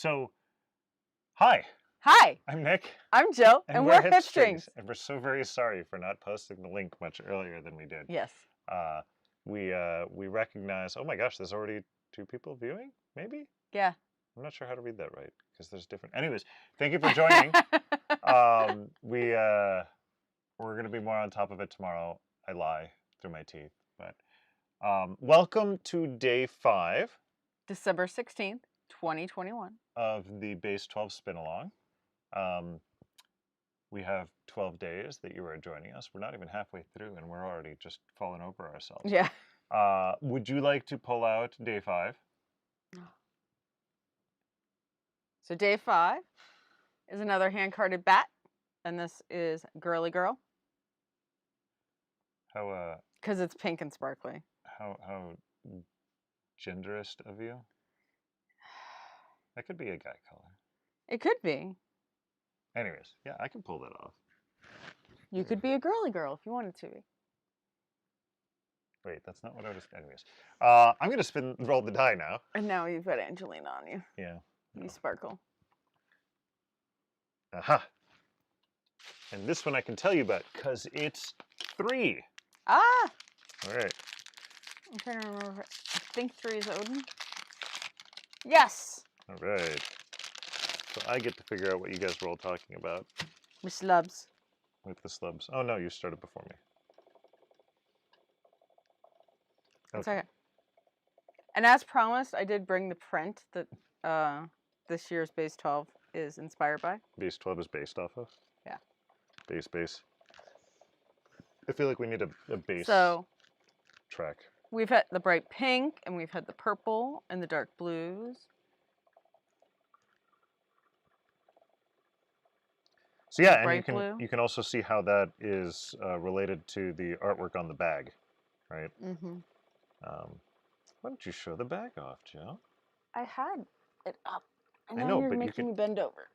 So, hi, Hi, I'm Nick, I'm Jill, and we're HipStrings. and we're so very sorry for not posting the link much earlier than we did. Yes. Uh, we recognize. Oh my gosh, there's already 2 people viewing. Maybe Yeah. I'm not sure how to read that right because there's different. Anyways, thank you for joining. We're gonna be more on top of it tomorrow. I lie through my teeth, but welcome to day 5 December 16th, 2021. of the Base12 Spinalong. We have 12 days that you are joining us. We're not even halfway through, and we're already just falling over ourselves. Yeah. Would you like to pull out day 5? So day 5 is another hand-carded bat, and this is Girly Girl. How because it's pink and sparkly. how genderist of you? That could be a guy color. It could be. Anyways, yeah, I can pull that off. You could be a girly girl if you wanted to be. Wait, that's not what I was. Anyways, I'm gonna roll the die now. And now you've got Angelina on you. Yeah. You sparkle. Aha. And this one I can tell you about because it's 3. Ah! All right. I'm trying to remember. I think 3 is Odin. Yes! All right. So I get to figure out what you guys were all talking about. With slubs. With the slubs. Oh no, you started before me. It's okay. And as promised, I did bring the print that this year's Base 12 is inspired by. Base 12 is based off of? Yeah. Base. I feel like we need a base track. We've had the bright pink, and we've had the purple, and the dark blues. So yeah, and you can also see how that is related to the artwork on the bag, right? Mm-hmm. Why don't you show the bag off, Joe? I had it up. I know, you're but making me bend over.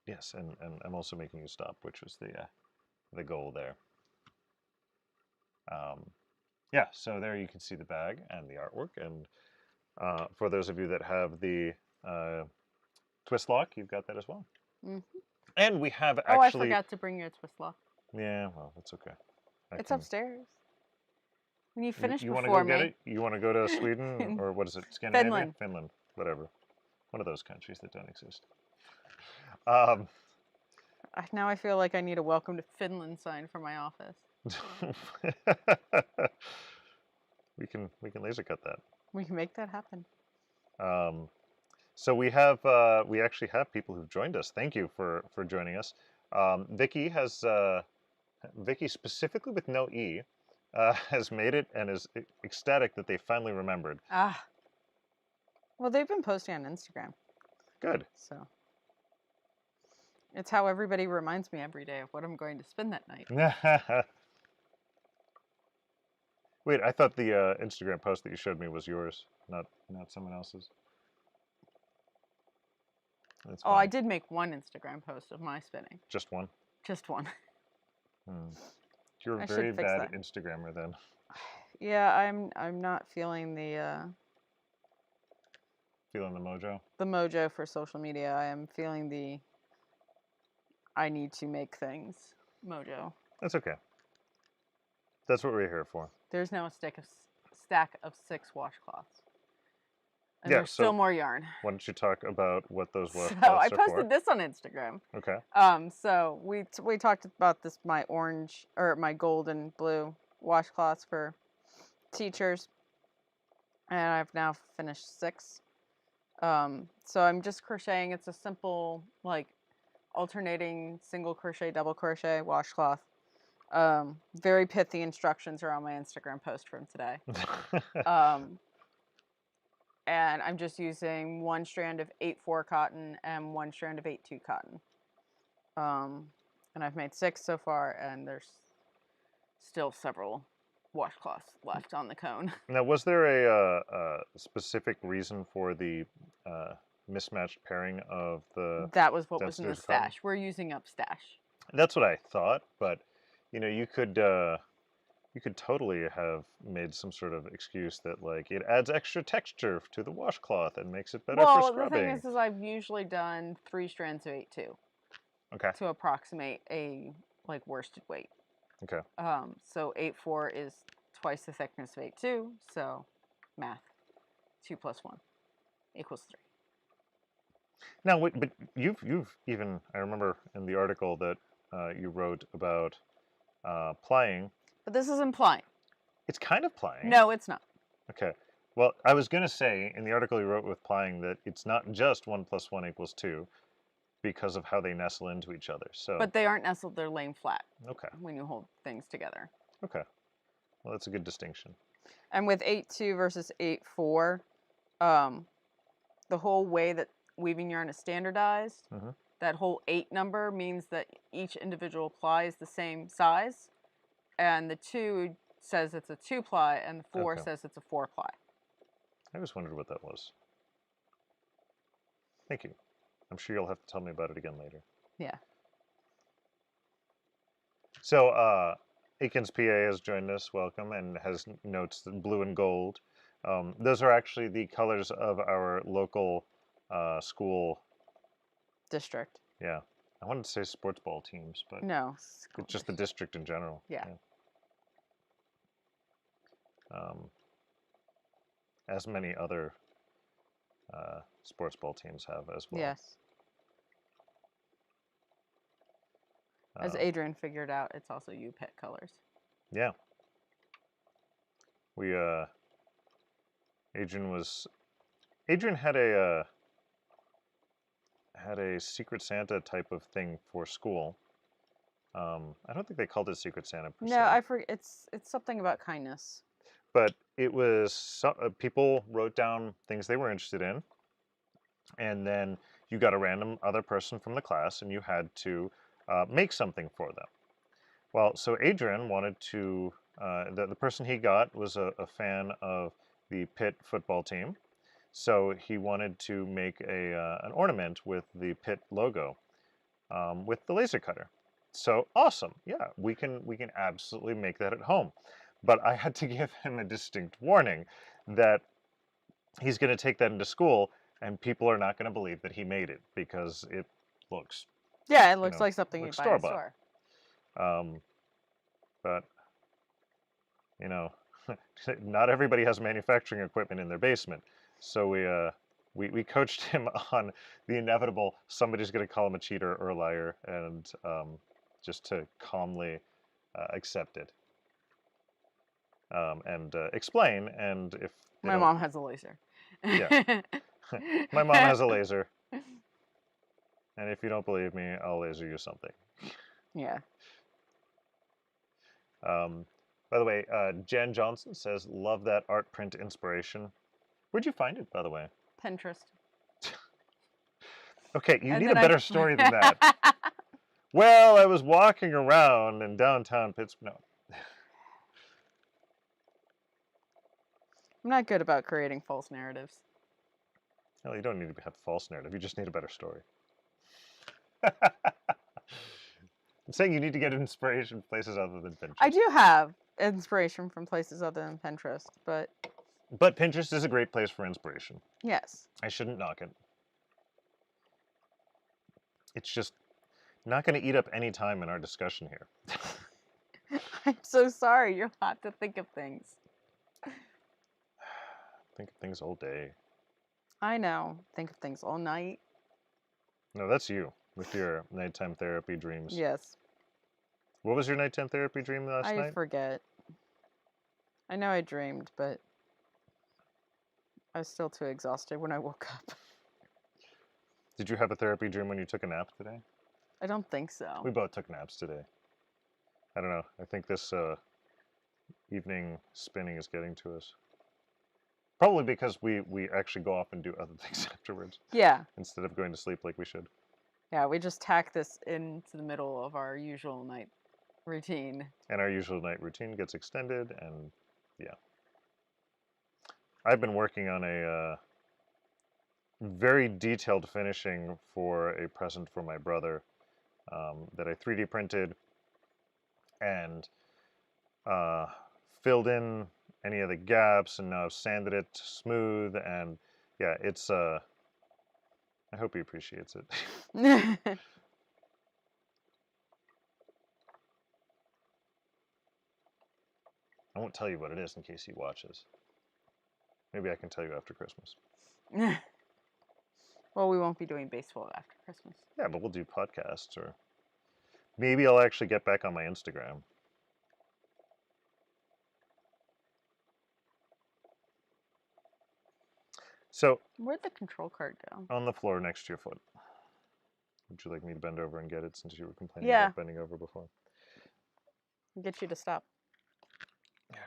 Yes, and I'm also making you stop, which was the goal there. Yeah, so there you can see the bag and the artwork, and for those of you that have the twist lock, you've got that as well. Mm-hmm. And we have actually... Oh, I forgot to bring you a twist lock. Yeah, well, that's okay. It's upstairs. When you finish you before want to go me. Get it? You want to go to Sweden, or what is it, Scandinavia? Finland, whatever. One of those countries that don't exist. Now I feel like I need a welcome to Finland sign for my office. we can laser cut that. We can make that happen. So we actually have people who've joined us. Thank you for joining us. Vicky specifically with no E has made it and is ecstatic that they finally remembered. Ah. Well, they've been posting on Instagram. Good. So it's how everybody reminds me every day of what I'm going to spend that night. Wait, I thought the Instagram post that you showed me was yours, not someone else's. That's fine. I did make one Instagram post of my spinning. Just one? Just one. You're a very bad Instagrammer then. Yeah, I'm not feeling the feeling the mojo? The mojo for social media. I am feeling the I need to make things mojo. That's okay. That's what we're here for. There's now a stack of 6 washcloths. And yeah, there's still more yarn. Why don't you talk about what those washcloths are for? I posted this on Instagram. Okay. So we talked about this, my orange or my gold and blue washcloths for teachers, and I've now finished 6. So I'm just crocheting. It's a simple, like, alternating single crochet, double crochet washcloth. Very pithy instructions are on my Instagram post from today. And I'm just using 1 strand of 8/4 cotton and 1 strand of 8/2 cotton. And I've made 6 so far, and there's still several washcloths left on the cone. Now, was there a specific reason for the mismatched pairing of the... That was what was in the stash. We're using up stash. That's what I thought, but, you know, you could you could totally have made some sort of excuse that like it adds extra texture to the washcloth and makes it better for Well, the thing scrubbing. is I've usually done 3 strands of 8-2 Okay. to approximate a like worsted weight. Okay. So 8-4 is twice the thickness of 8-2. So math, 2 plus 1 equals 3. Now, but you've even, I remember in the article that you wrote about plying. But this isn't plying. It's kind of plying. No, it's not. Okay. Well, I was going to say in the article you wrote with plying that it's not just 1 plus 1 equals 2 because of how they nestle into each other. So. But they aren't nestled, they're laying flat. Okay. When you hold things together. Okay. Well, that's a good distinction. And with 8-2 versus 8-4, the whole way that weaving yarn is standardized, that whole 8 number means that each individual ply is the same size, and the 2 says it's a 2-ply, and the 4 says it's a 4-ply. I always wondered what that was. Thank you. I'm sure you'll have to tell me about it again later. Yeah. So, Aikens PA has joined us. Welcome, and has notes blue and gold. Those are actually the colors of our local school district. Yeah. I wanted to say sports ball teams, but no, it's just the district in general. Yeah. As many other sports ball teams have as well. Yes. As Adrian figured out, it's also UPET colors. Yeah. We Adrian had a Secret Santa type of thing for school. I don't think they called it Secret Santa per se. No, I forget. It's something about kindness. But it was people wrote down things they were interested in, and then you got a random other person from the class, and you had to make something for them. Well, so Adrian wanted to. The person he got was a fan of the Pitt football team, so he wanted to make an ornament with the Pitt logo with the laser cutter. So awesome! Yeah, we can absolutely make that at home. But I had to give him a distinct warning that he's going to take that into school, and people are not going to believe that he made it because it looks. Yeah, it looks like something you buy in a store. But not everybody has manufacturing equipment in their basement, so we coached him on the inevitable. Somebody's going to call him a cheater or a liar, and just to calmly accept it. And explain, and if my mom has a laser. Yeah, my mom has a laser, and if you don't believe me, I'll laser you something. Yeah. By the way, Jen Johnson says, "Love that art print inspiration." Where'd you find it, by the way? Pinterest. Okay, you need a better story than that. Well, I was walking around in downtown Pittsburgh. No. I'm not good about creating false narratives. No, you don't need to have a false narrative. You just need a better story. I'm saying you need to get inspiration from places other than Pinterest. I do have inspiration from places other than Pinterest, but... But Pinterest is a great place for inspiration. Yes. I shouldn't knock it. It's just not going to eat up any time in our discussion here. I'm so sorry. You'll have to think of things. Think of things all day. I know. Think of things all night. No, that's you with your nighttime therapy dreams. Yes. What was your nighttime therapy dream last night? I forget. I know I dreamed, but I was still too exhausted when I woke up. Did you have a therapy dream when you took a nap today? I don't think so. We both took naps today. I don't know. I think this evening spinning is getting to us. Probably because we actually go off and do other things afterwards. Yeah. Instead of going to sleep like we should. Yeah, we just tack this into the middle of our usual night routine. And our usual night routine gets extended, and yeah. I've been working on a very detailed finishing for a present for my brother that I 3D printed, and filled in any of the gaps, and now I've sanded it smooth. And yeah, it's I hope he appreciates it. I won't tell you what it is in case he watches. Maybe I can tell you after Christmas. Well, we won't be doing baseball after Christmas. Yeah, but we'll do podcasts, or maybe I'll actually get back on my Instagram. So, Where'd the control card go? on the floor next to your foot. Would you like me to bend over and get it, since you were complaining Yeah. about bending over before? Get you to stop. Yeah.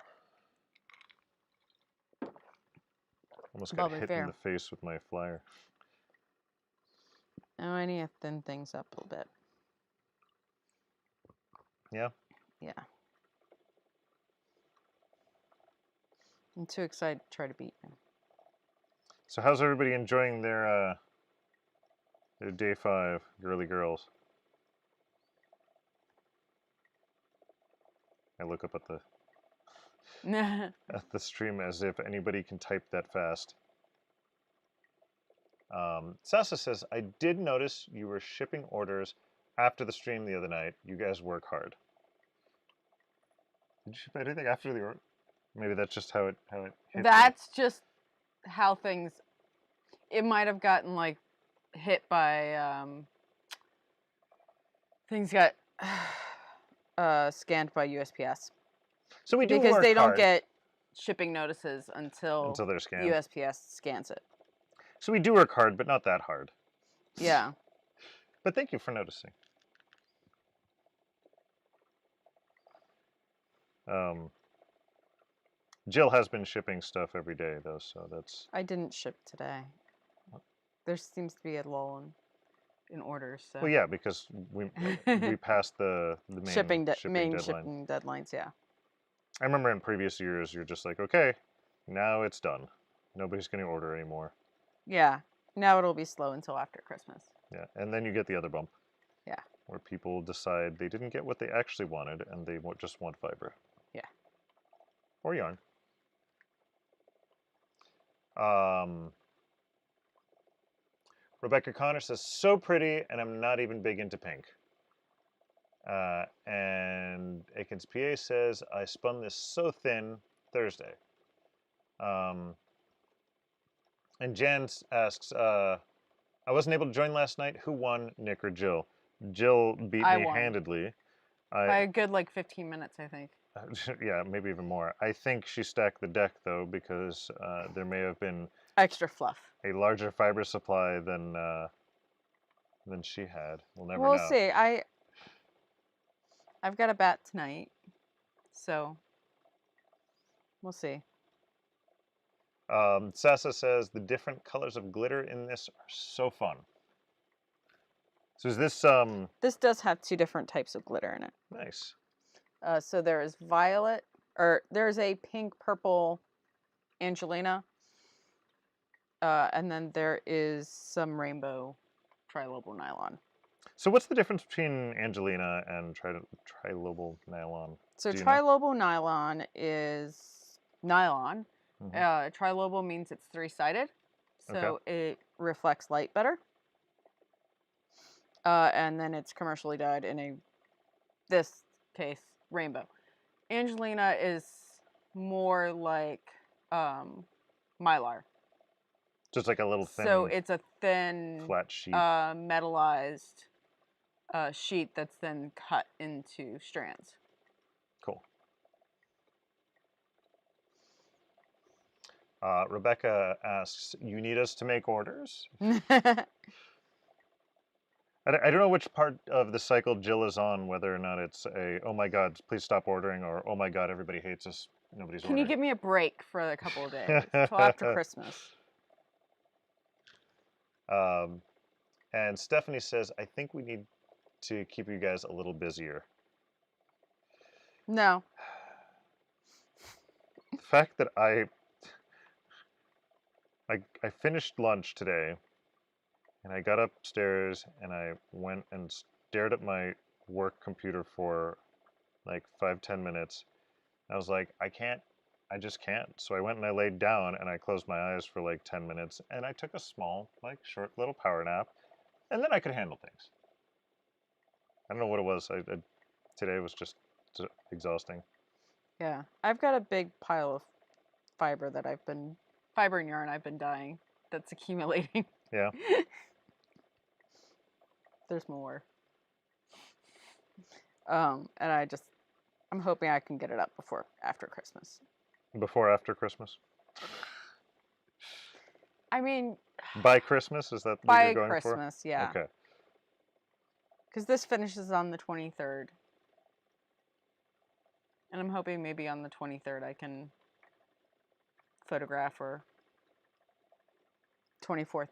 Almost got hit in the face with my flyer. Oh, I need to thin things up a little bit. Yeah? Yeah. I'm too excited to try to beat him. So how's everybody enjoying their day 5, girly girls? I look up at the stream as if anybody can type that fast. Sasa says, I did notice you were shipping orders after the stream the other night. You guys work hard. Did you ship anything after the order? Maybe that's just how it hit. That's just how things. It might have gotten like hit by things got scanned by USPS. So we do because work they don't hard get shipping notices until they're scanned. USPS scans it. So we do work hard, but not that hard. Yeah. But thank you for noticing. Jill has been shipping stuff every day, though, so that's... I didn't ship today. There seems to be a lull in orders. So. Well, yeah, because we passed the main shipping deadlines, yeah. I remember in previous years, you're just like, okay, now it's done. Nobody's going to order anymore. Yeah. Now it'll be slow until after Christmas. Yeah, and then you get the other bump. Yeah. Where people decide they didn't get what they actually wanted, and they just want fiber. Yeah. Or yarn. Rebecca Connor says, so pretty, and I'm not even big into pink. And Aikens PA says, I spun this so thin Thursday. And Jan asks, I wasn't able to join last night. Who won, Nick or Jill? Jill beat me handedly. By a good, 15 minutes, I think. Yeah, maybe even more. I think she stacked the deck, though, because there may have been... extra fluff. A larger fiber supply than she had. We'll never know. We'll see. I've got a bat tonight, so we'll see. Sasa says, the different colors of glitter in this are so fun. So is this... This does have 2 different types of glitter in it. Nice. So there is violet, or there's a pink, purple Angelina. And then there is some rainbow trilobal nylon. So what's the difference between Angelina and trilobal nylon? So trilobal nylon is nylon. Mm-hmm. Trilobal means it's 3-sided, so it reflects light better. And then it's commercially dyed in this case, rainbow. Angelina is more like mylar. Just like a little thin... So it's a thin... flat sheet. Metallized sheet that's then cut into strands. Cool. Rebecca asks, you need us to make orders? I don't know which part of the cycle Jill is on, whether or not it's a, oh my god, please stop ordering, or oh my god, everybody hates us, nobody's ordering. Can you give me a break for a couple of days, till after Christmas? And Stephanie says, I think we need to keep you guys a little busier. No. The fact that I finished lunch today, and I got upstairs, and I went and stared at my work computer for 5-10 minutes, I was like, I just can't. So I went and I laid down and I closed my eyes for like 10 minutes and I took a small, like short little power nap and then I could handle things. I don't know what it was. Today was just exhausting. Yeah, I've got a big pile of fiber and yarn I've been dyeing that's accumulating. Yeah. There's more. And I'm hoping I can get it up after Christmas. Before, after Christmas? I mean, by Christmas? Is that what by you're going Christmas, for? yeah. Okay. Because this finishes on the 23rd. And I'm hoping maybe on the 23rd I can photograph, or 24th.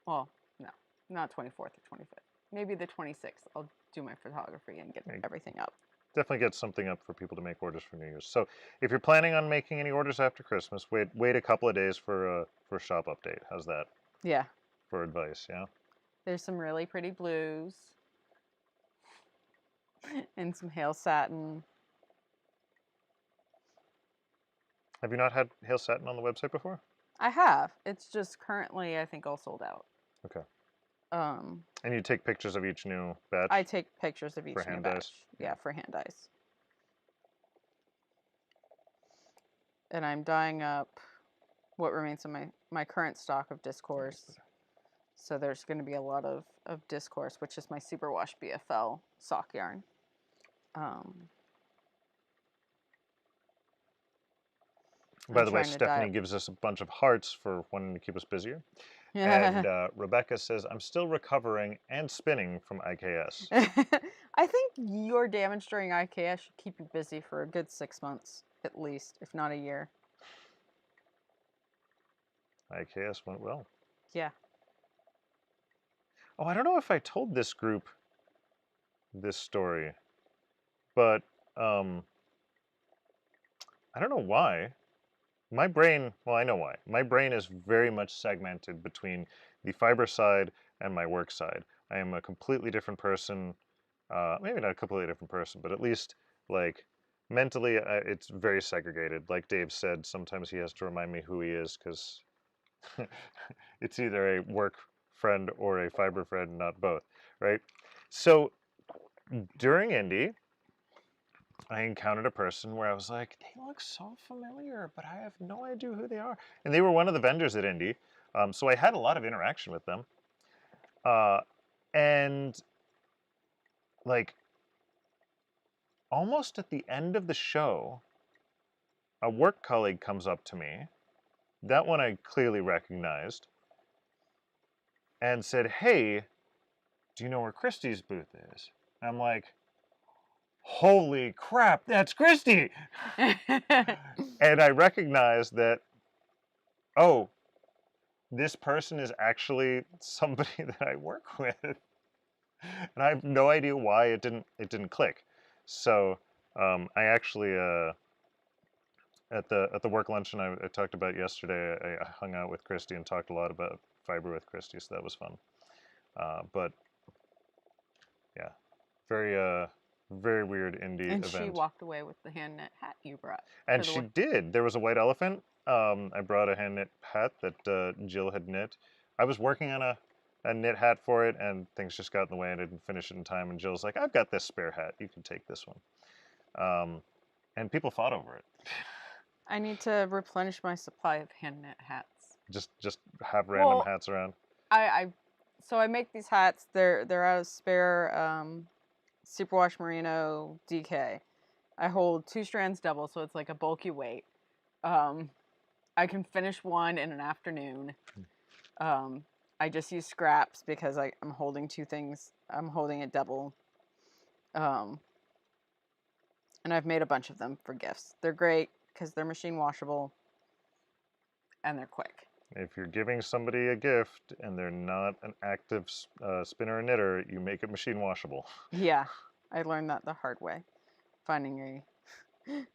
Well, no, not 24th or 25th. Maybe the 26th. I'll do my photography and get everything up. Definitely get something up for people to make orders for New Year's. So if you're planning on making any orders after Christmas, wait a couple of days for a shop update. How's that? Yeah. For advice, yeah? There's some really pretty blues. And some hail satin. Have you not had hail satin on the website before? I have. It's just currently, I think, all sold out. Okay. Um, and you take pictures of each new batch? I take pictures of each for new hand batch. dyes? Yeah, for hand dyes. And I'm dyeing up what remains of my current stock of discourse. So there's going to be a lot of discourse, which is my superwash BFL sock yarn. By the way, Stephanie gives us a bunch of hearts for wanting to keep us busier. Yeah. And Rebecca says, I'm still recovering and spinning from IKS. I think your damage during IKS should keep you busy for a good 6 months, at least, if not a year. IKS went well. Yeah. Oh, I don't know if I told this group this story, but I don't know why. My brain, well, I know why. My brain is very much segmented between the fiber side and my work side. I am a completely different person. Maybe not a completely different person, but at least like mentally, it's very segregated. Like Dave said, sometimes he has to remind me who he is because it's either a work friend or a fiber friend, not both, right? So during Indie, I encountered a person where I was like, they look so familiar, but I have no idea who they are. And they were one of the vendors at Indie. So I had a lot of interaction with them. And like almost at the end of the show, a work colleague comes up to me. That one I clearly recognized. And said, hey, do you know where Christy's booth is? And I'm like, holy crap, that's Christy! And I recognized that, oh, this person is actually somebody that I work with. And I have no idea why it didn't click. So I actually at the work luncheon I talked about yesterday, I hung out with Christy and talked a lot about fiber with Christy, so that was fun. But yeah, very weird indie and event. she walked away with the hand knit hat you brought. And she did. There was a white elephant. I brought a hand knit hat that Jill had knit. I was working on a knit hat for it, and things just got in the way. I didn't finish it in time. And Jill's like, "I've got this spare hat. You can take this one." And people fought over it. I need to replenish my supply of hand knit hats. Just have random hats around. So I make these hats. They're out of spare superwash merino DK. I hold 2 strands double, so it's like a bulky weight. I can finish one in an afternoon. I just use scraps because I'm holding 2 things. I'm holding it double. And I've made a bunch of them for gifts. They're great because they're machine washable and they're quick. If you're giving somebody a gift and they're not an active spinner or knitter, you make it machine washable. Yeah, I learned that the hard way. Finding a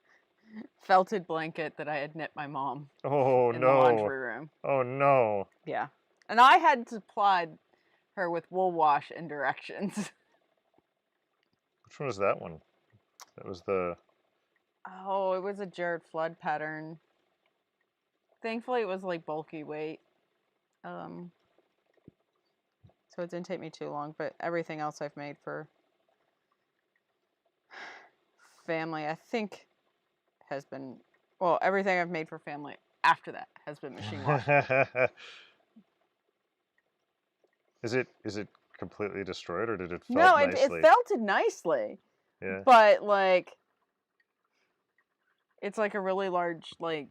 felted blanket that I had knit my mom in the laundry room. Oh no. Yeah. And I had supplied her with wool wash and directions. Which one was that one? That was the Oh, it was a Jared Flood pattern. Thankfully, it was like bulky weight. So it didn't take me too long, but everything else I've made for family, I think, has been, well, everything I've made for family after that has been machine washed. Is it completely destroyed, or did it felt No, it nicely? felted nicely, Yeah. but like, it's like a really large like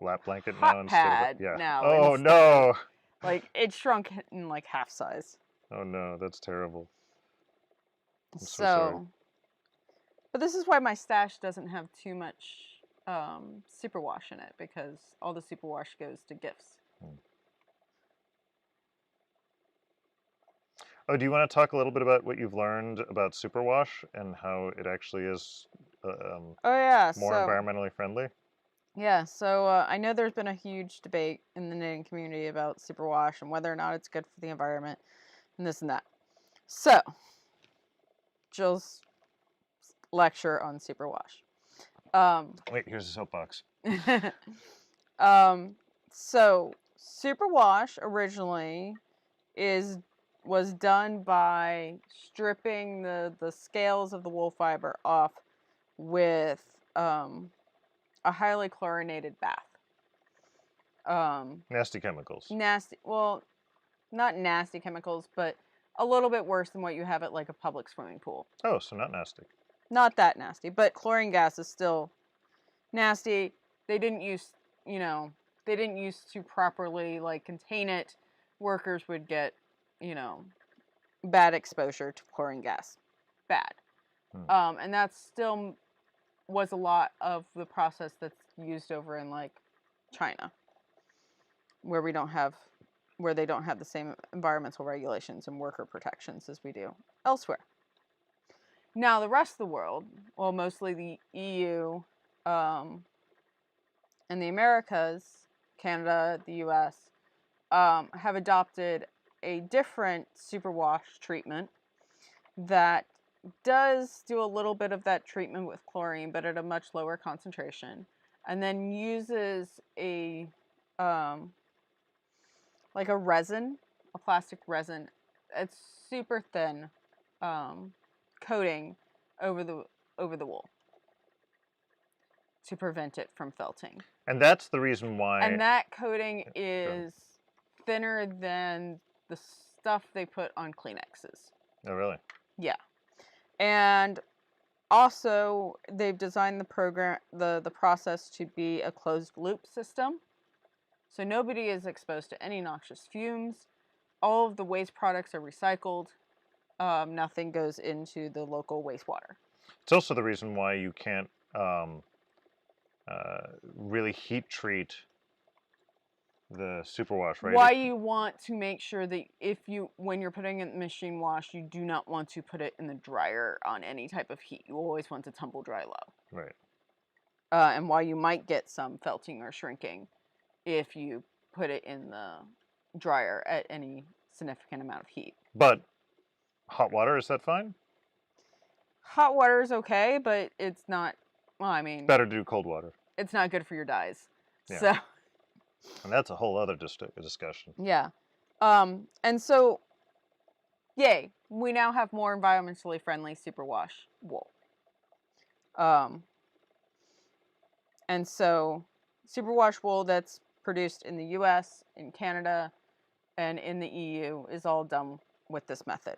Lap blanket now hot instead of pad yeah. now. Oh Instead of, no. like, it shrunk in like half size. Oh no, that's terrible. I'm so sorry. So, but this is why my stash doesn't have too much superwash in it, because all the superwash goes to gifts. Oh, do you want to talk a little bit about what you've learned about superwash and how it actually is Oh yeah, more so environmentally friendly? I know there's been a huge debate in the knitting community about superwash and whether or not it's good for the environment and this and that. So, Jill's lecture on superwash. Wait, here's a soapbox. So superwash originally was done by stripping the scales of the wool fiber off with a highly chlorinated bath. Nasty chemicals. Nasty, well, not nasty chemicals, but a little bit worse than what you have at like a public swimming pool. Oh, so not nasty. Not that nasty, but chlorine gas is still nasty. They didn't use, they didn't use to properly like contain it. Workers would get, bad exposure to chlorine gas. Bad. And that still was a lot of the process that's used over in like China, where they don't have the same environmental regulations and worker protections as we do elsewhere. Now the rest of the world, well, mostly the EU, and the Americas, Canada, the US, have adopted a different superwash treatment that does do a little bit of that treatment with chlorine, but at a much lower concentration, and then uses a like a resin, a plastic resin. It's super thin coating over the wool to prevent it from felting. And that's the reason why. And that coating is thinner than the stuff they put on Kleenexes. Oh, really? Yeah. And also, they've designed the process to be a closed loop system. So nobody is exposed to any noxious fumes. All of the waste products are recycled. Nothing goes into the local wastewater. It's also the reason why you can't really heat treat the superwash, right? Why you want to make sure that when you're putting it in machine wash, you do not want to put it in the dryer on any type of heat. You always want to tumble dry low. Right. And why you might get some felting or shrinking if you put it in the dryer at any significant amount of heat. But hot water, is that fine? Hot water is okay, but it's not, well, I mean... Better to do cold water. It's not good for your dyes. Yeah. So... And that's a whole other discussion. Yeah. And so, yay, we now have more environmentally friendly superwash wool. And so, superwash wool that's produced in the US, in Canada, and in the EU is all done with this method.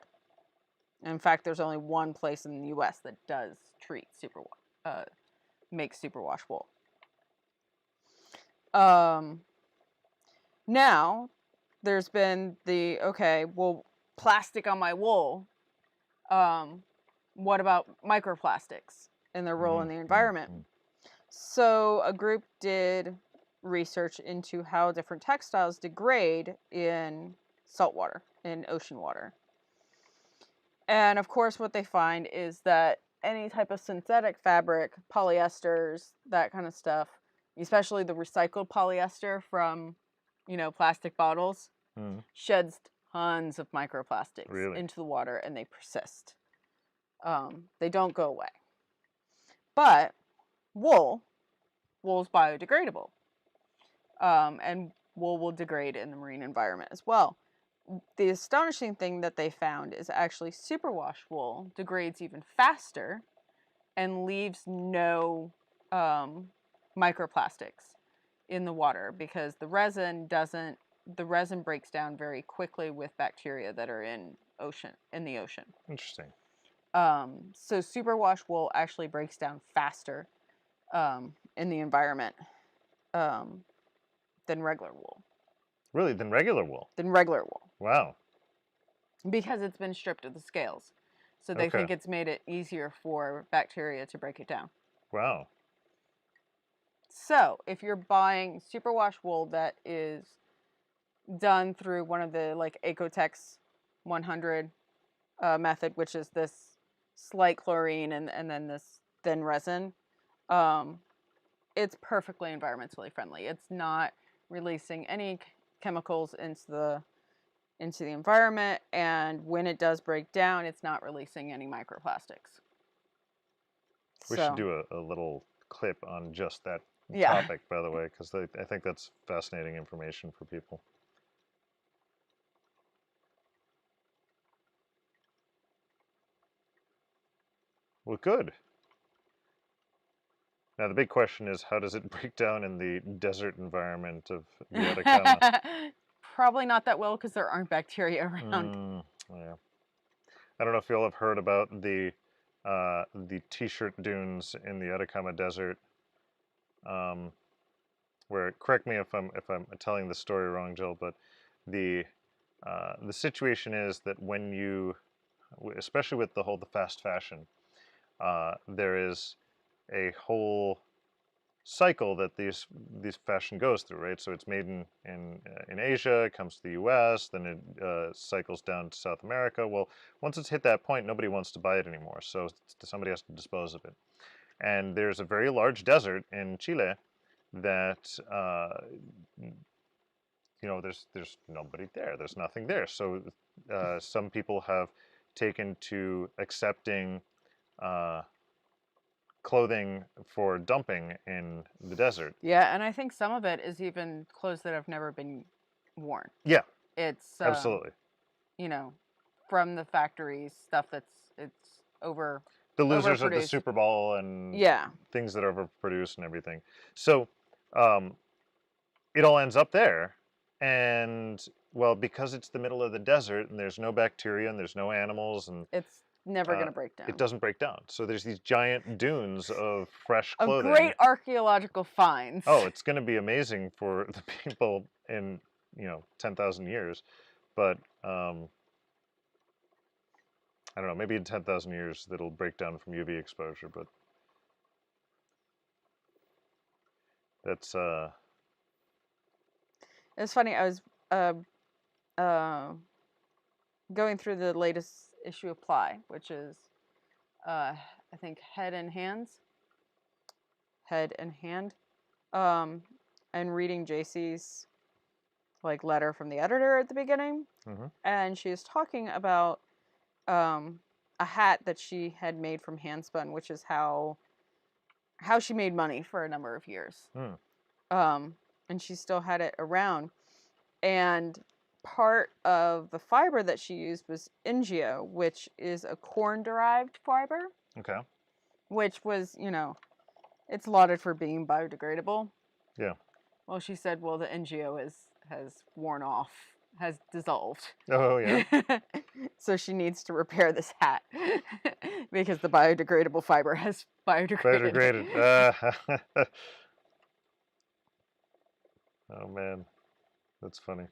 In fact, there's only one place in the US that does make superwash wool. Now, there's been plastic on my wool. What about microplastics and their role in the environment? So a group did research into how different textiles degrade in salt water, in ocean water. And of course, what they find is that any type of synthetic fabric, polyesters, that kind of stuff, especially the recycled polyester from plastic bottles, sheds tons of microplastics into the water, and they persist. They don't go away. But wool's biodegradable. And wool will degrade in the marine environment as well. The astonishing thing that they found is actually superwash wool degrades even faster and leaves no microplastics in the water, because the resin breaks down very quickly with bacteria that are in the ocean. Interesting. So superwash wool actually breaks down faster in the environment than regular wool. Really, than regular wool? Than regular wool. Wow. Because it's been stripped of the scales. So they think it's made it easier for bacteria to break it down. Wow. So if you're buying superwash wool that is done through one of the like Ecotex 100 method, which is this slight chlorine and then this thin resin, it's perfectly environmentally friendly. It's not releasing any chemicals into the environment, and when it does break down, it's not releasing any microplastics. We should do a little clip on just that topic, by the way, because I think that's fascinating information for people. Well, good. Now, the big question is, how does it break down in the desert environment of the Atacama? Probably not that well, because there aren't bacteria around. Yeah. I don't know if you all have heard about the T-shirt dunes in the Atacama Desert, where, correct me if I'm telling the story wrong, Jill, but the situation is that when you, especially with the fast fashion, there is a whole cycle that these fashion goes through, right? So it's made in Asia, it comes to the U.S., then it cycles down to South America. Well, once it's hit that point, nobody wants to buy it anymore, so somebody has to dispose of it. And there's a very large desert in Chile that there's nobody there. There's nothing there. So some people have taken to accepting clothing for dumping in the desert. Yeah, and I think some of it is even clothes that have never been worn. Yeah, it's absolutely. From the factories, stuff it's over. The losers of the Super Bowl and things that are overproduced and everything. So it all ends up there, and well, because it's the middle of the desert and there's no bacteria and there's no animals, and it's never going to break down. It doesn't break down. So there's these giant dunes of fresh clothing. Of great archaeological finds. Oh, it's going to be amazing for the people in 10,000 years, but I don't know. Maybe in 10,000 years that'll break down from UV exposure, but that's It's funny. I was going through the latest issue of Ply, which is I think Head and Hand, and reading JC's like letter from the editor at the beginning, and she was talking about a hat that she had made from handspun, which is how she made money for a number of years. And she still had it around, and part of the fiber that she used was ingeo, which is a corn-derived fiber. Okay. Which was, it's lauded for being biodegradable. Yeah. Well, she said, well, the ingeo has worn off, has dissolved. Oh, yeah. So she needs to repair this hat because the biodegradable fiber has biodegraded. Oh, man. That's funny.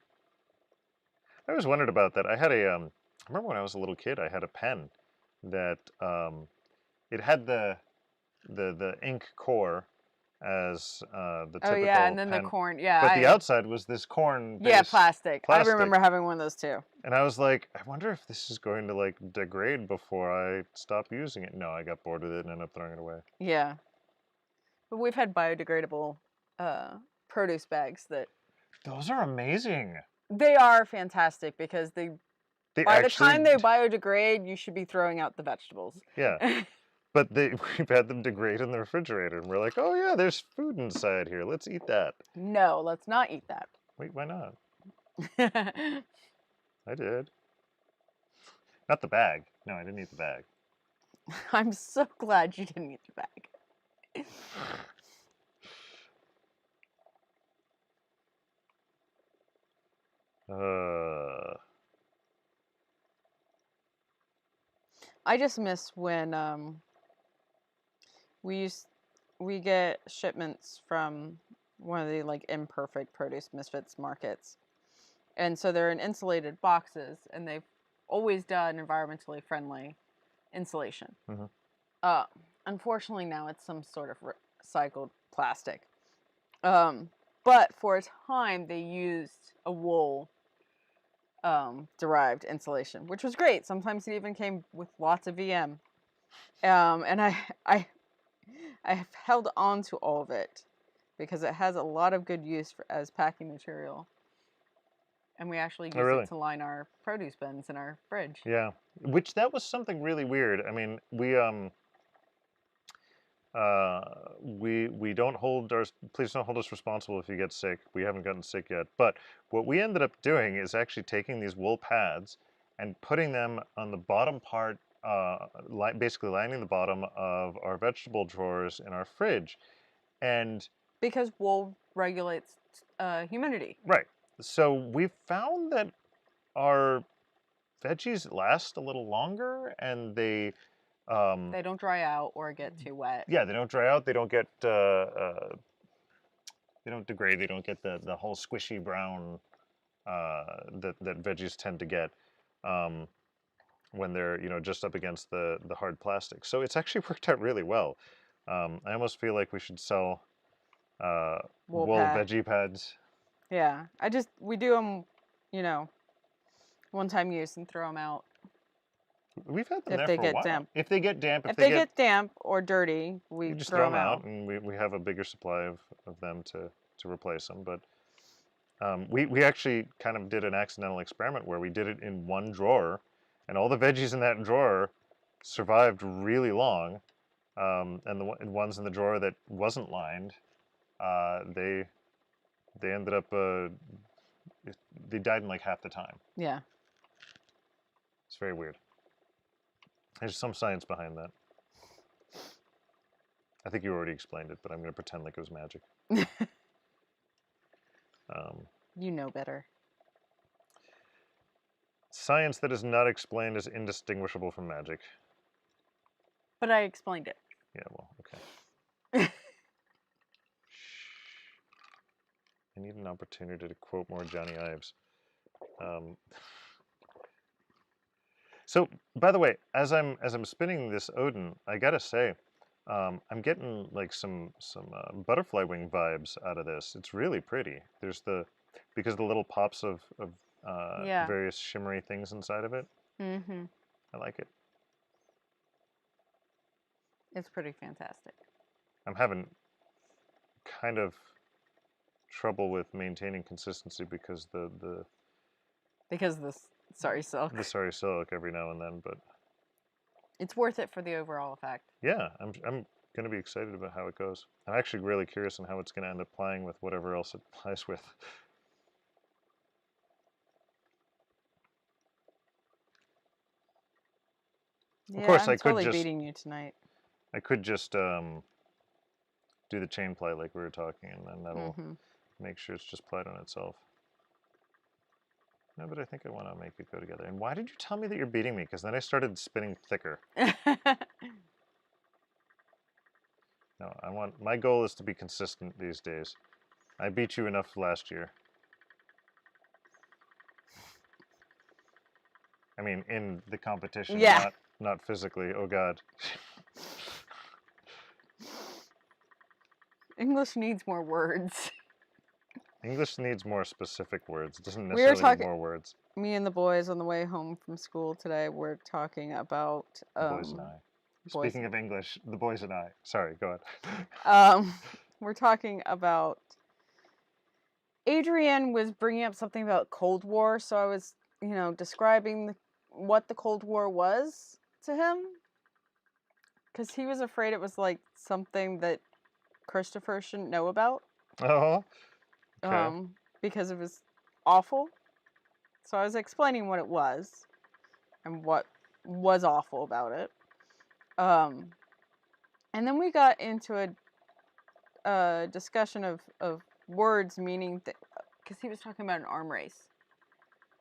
I always wondered about that. I had I remember when I was a little kid, I had a pen that, it had the ink core as the typical Oh, yeah, and then pen, the corn, yeah. But the outside was this corn. Yeah, plastic. I remember having one of those too. And I was like, I wonder if this is going to like degrade before I stop using it. No, I got bored with it and ended up throwing it away. Yeah. But we've had biodegradable produce bags that... Those are amazing. They are fantastic because by the time they biodegrade, you should be throwing out the vegetables. Yeah. But we've had them degrade in the refrigerator, and we're like, oh yeah, there's food inside here. Let's eat that. No, let's not eat that. Wait, why not? I did. Not the bag. No, I didn't eat the bag. I'm so glad you didn't eat the bag. I just miss when we get shipments from one of the like imperfect produce misfits markets, and so they're in insulated boxes, and they've always done environmentally friendly insulation. Mm-hmm. Unfortunately, now it's some sort of recycled plastic. But for a time, they used a wool derived insulation, which was great. Sometimes it even came with lots of VM. And I have held on to all of it because it has a lot of good use as packing material. And we actually use it to line our produce bins in our fridge. Yeah, that was something really weird. I mean, we don't hold please don't hold us responsible if you get sick. We haven't gotten sick yet. But what we ended up doing is actually taking these wool pads and putting them on the bottom part, basically lining the bottom of our vegetable drawers in our fridge. And because wool regulates humidity. Right. So we found that our veggies last a little longer, and they don't dry out or get too wet. Yeah, they don't dry out. They don't get they don't degrade. They don't get the whole squishy brown that veggies tend to get when they're just up against the hard plastic. So it's actually worked out really well. I almost feel like we should sell wool veggie pads. Yeah, we do them, one-time use and throw them out. We've had them there for a while. Damp. If they get damp, if they get damp or dirty, we just throw them out, and we have a bigger supply of them to replace them. But we actually kind of did an accidental experiment where we did it in one drawer, and all the veggies in that drawer survived really long, and the ones in the drawer that wasn't lined, they ended up they died in like half the time. Yeah, it's very weird. There's some science behind that. I think you already explained it, but I'm going to pretend like it was magic. You know better. Science that is not explained is indistinguishable from magic. But I explained it. Yeah, well, okay. I need an opportunity to quote more Johnny Ives. So, by the way, as I'm spinning this Odin, I gotta say, I'm getting like some butterfly wing vibes out of this. It's really pretty. There's because the little pops of various shimmery things inside of it. Mm-hmm. I like it. It's pretty fantastic. I'm having kind of trouble with maintaining consistency because because this sorry silk. The sorry silk every now and then, but it's worth it for the overall effect. Yeah, I'm going to be excited about how it goes. I'm actually really curious on how it's going to end up playing with whatever else it plays with. Yeah, of course, I could just beating you tonight. I could just do the chain play like we were talking, and then that'll make sure it's just played on itself. No, but I think I want to make it go together. And why did you tell me that you're beating me? Because then I started spinning thicker. No, my goal is to be consistent these days. I beat you enough last year. I mean, in the competition, not physically. Oh, God. English needs more words. English needs more specific words. It doesn't necessarily need more words. Me and the boys on the way home from school today were talking about... the boys and I. Speaking of English, the boys and I. Sorry, go ahead. We're talking about... Adrian was bringing up something about Cold War, so I was, describing what the Cold War was to him. Because he was afraid it was like something that Christopher shouldn't know about. Oh, okay. Because it was awful. So I was explaining what it was and what was awful about it. And then we got into a discussion of words meaning, because he was talking about an arm race.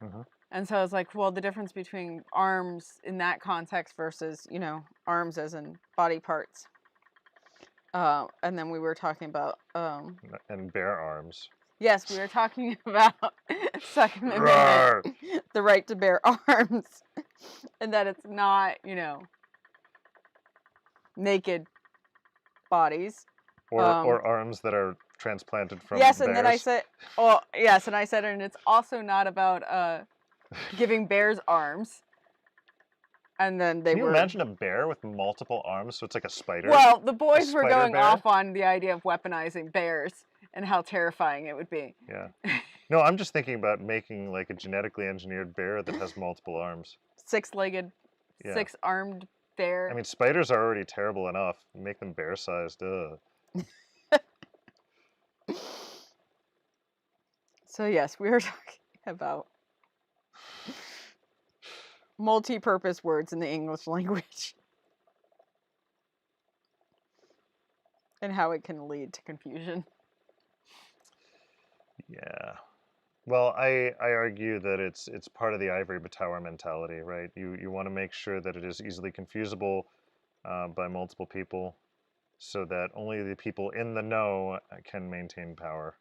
Mm-hmm. And so I was like, well, the difference between arms in that context versus, arms as in body parts. And then we were talking about... And bear arms. yes, we were talking about Second Amendment, the right to bear arms, and that it's not, naked bodies. Or arms that are transplanted from yes, bears. And then I said, oh, yes, and I said, and it's also not about giving bears arms. And then Can you imagine a bear with multiple arms? So it's like a spider. Well, the boys were going bear? off on the idea of weaponizing bears and how terrifying it would be. Yeah. No, I'm just thinking about making like a genetically engineered bear that has multiple arms. Six-legged, six-armed bear. I mean, spiders are already terrible enough. Make them bear-sized. So yes, we were talking about multi-purpose words in the English language and how it can lead to confusion. Yeah. Well, I argue that it's part of the ivory tower mentality, right? You want to make sure that it is easily confusable by multiple people, so that only the people in the know can maintain power.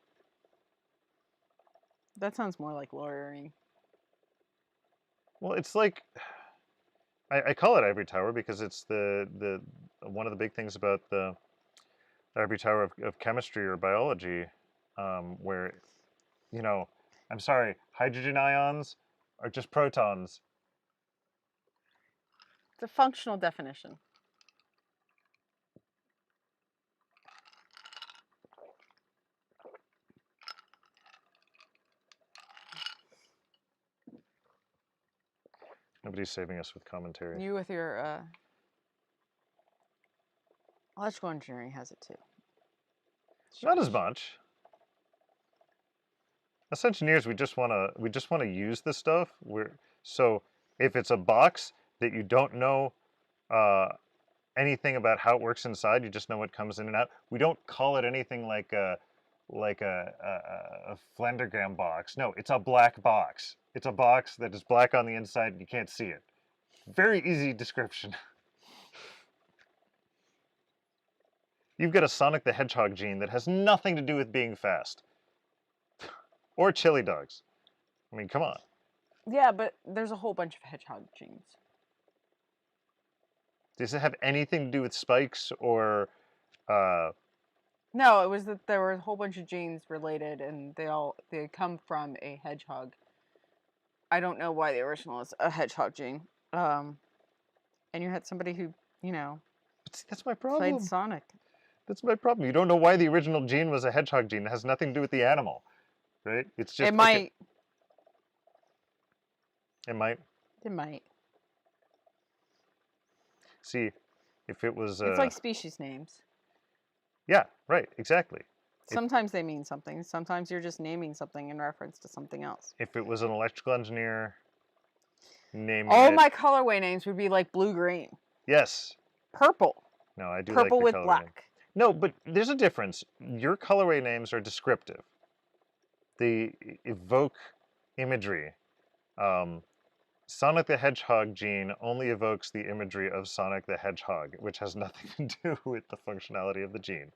That sounds more like lawyering. Well, it's like I call it ivory tower because it's the one of the big things about the ivory tower of chemistry or biology, where I'm sorry, hydrogen ions are just protons. It's a functional definition. Nobody's saving us with commentary. You with your electrical engineering has it too. Not as much. Us engineers, we just want to use this stuff. So if it's a box that you don't know anything about how it works inside, you just know what comes in and out. We don't call it anything like a Flandergram box. No, it's a black box. It's a box that is black on the inside and you can't see it. Very easy description. You've got a Sonic the Hedgehog gene that has nothing to do with being fast. Or chili dogs. I mean, come on. Yeah, but there's a whole bunch of hedgehog genes. Does it have anything to do with spikes or... No, it was that there were a whole bunch of genes related, and they come from a hedgehog. I don't know why the original is a hedgehog gene. And you had somebody who, But see, that's my problem. played Sonic. That's my problem. You don't know why the original gene was a hedgehog gene. It has nothing to do with the animal, right? It's just... It might. It might. It might. See, if it was... It's like species names. Yeah, right, exactly. Sometimes they mean something. Sometimes you're just naming something in reference to something else. If it was an electrical engineer naming All it... my colorway names would be like blue-green. Yes. Purple. No, I do Purple like the with colorway black. name. No, but there's a difference. Your colorway names are descriptive. They evoke imagery. Sonic the Hedgehog gene only evokes the imagery of Sonic the Hedgehog, which has nothing to do with the functionality of the gene.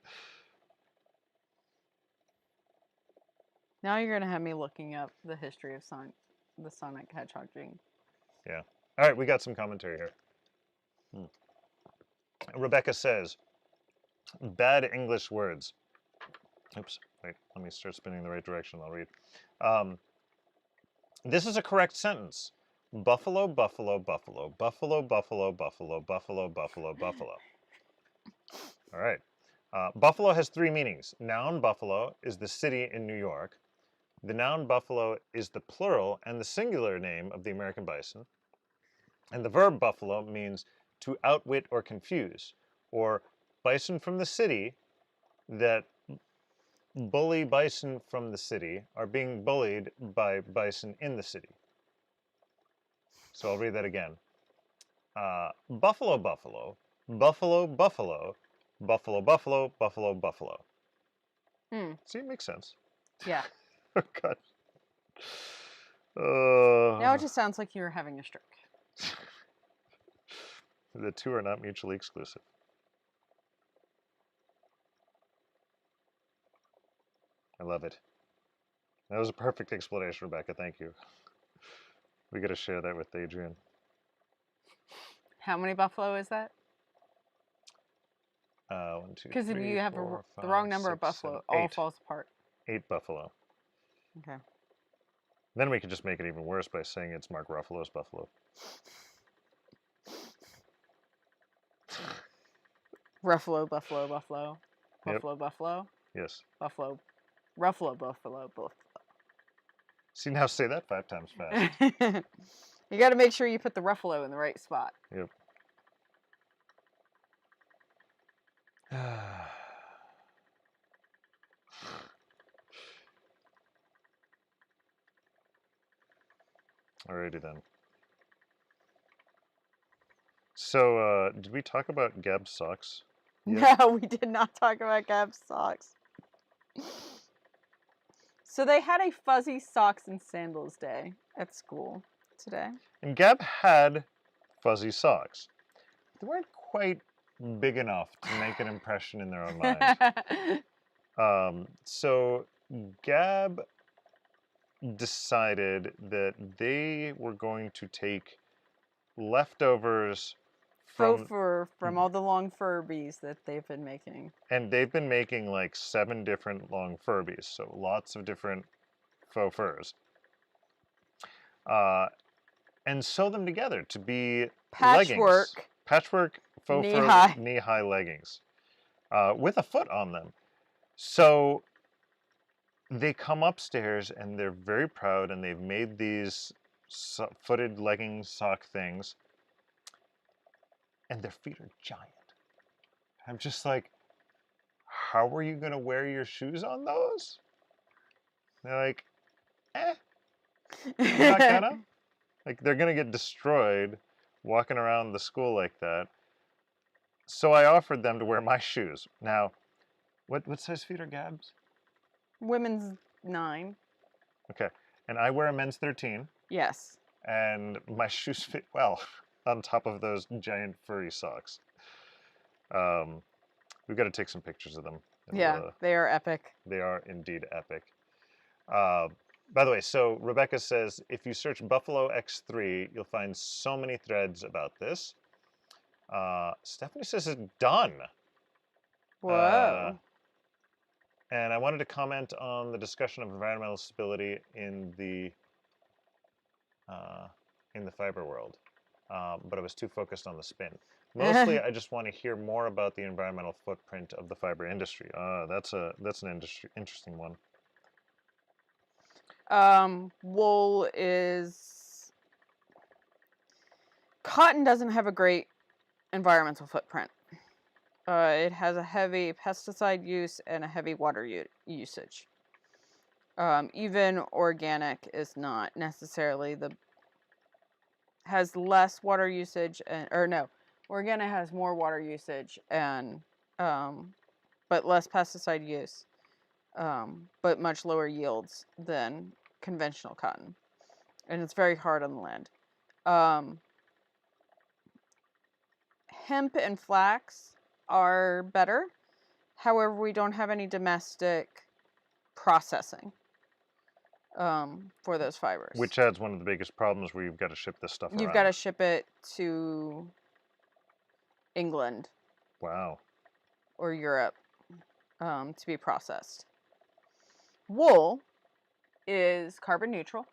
Now you're going to have me looking up the history of the Sonic Hedgehog gene. Yeah. All right, we got some commentary here. Rebecca says, bad English words. Oops, wait, let me start spinning the right direction. I'll read. This is a correct sentence. Buffalo, buffalo, buffalo, buffalo, buffalo, buffalo, buffalo, buffalo, buffalo. All right. Buffalo has three meanings. Noun buffalo is the city in New York. The noun buffalo is the plural and the singular name of the American bison. And the verb buffalo means to outwit or confuse, or bison from the city that bully bison from the city are being bullied by bison in the city. So I'll read that again. Buffalo, buffalo, buffalo, buffalo, buffalo, buffalo, buffalo, buffalo. See, it makes sense. Yeah. Oh, God. Now it just sounds like you're having a stroke. The two are not mutually exclusive. I love it. That was a perfect explanation, Rebecca. Thank you. We got to share that with Adrian. How many buffalo is that? 1, 2, Because if 3, you have 4, the wrong 5, number of 6, buffalo, 7, all 8. falls apart. 8 buffalo. Okay. Then we could just make it even worse by saying it's Mark Ruffalo's buffalo. Ruffalo, buffalo, buffalo. Yep. Buffalo, buffalo. Yes. Buffalo. Ruffalo, buffalo, buffalo. See, now say that 5 times fast. You got to make sure you put the ruffalo in the right spot. Yep. Alrighty then. So, did we talk about Gab's socks? Yeah. No, we did not talk about Gab's socks. So they had a fuzzy socks and sandals day at school today. And Gab had fuzzy socks. They weren't quite big enough to make an impression in their own mind. So Gab decided that they were going to take leftovers Faux fur from all the long Furbies that they've been making. And they've been making like 7 different long Furbies, so lots of different faux furs. And sew them together to be leggings. Patchwork faux fur knee-high leggings with a foot on them. So they come upstairs and they're very proud and they've made these footed legging sock things and their feet are giant. I'm just like, how are you going to wear your shoes on those? They're like, I'm not gonna. Like, they're going to get destroyed walking around the school like that. So I offered them to wear my shoes. Now, what size feet are Gab's? Women's 9. Okay. And I wear a men's 13. Yes. And my shoes fit well on top of those giant furry socks. We've got to take some pictures of them. And, yeah, they are epic. They are indeed epic. By the way, so Rebecca says, if you search Buffalo X3, you'll find so many threads about this. Stephanie says it's done. Whoa. And I wanted to comment on the discussion of environmental stability in the fiber world, but I was too focused on the spin. Mostly, I just want to hear more about the environmental footprint of the fiber industry. That's an interesting one. Wool is... Cotton doesn't have a great environmental footprint. It has a heavy pesticide use and a heavy water usage. Even organic is not necessarily has less water usage organic has more water usage and but less pesticide use, but much lower yields than conventional cotton, and it's very hard on the land. Hemp and flax are better. However, we don't have any domestic processing for those fibers. Which adds one of the biggest problems where you've got to ship this stuff around. You've got to ship it to England. Wow. Or Europe to be processed. Wool is carbon neutral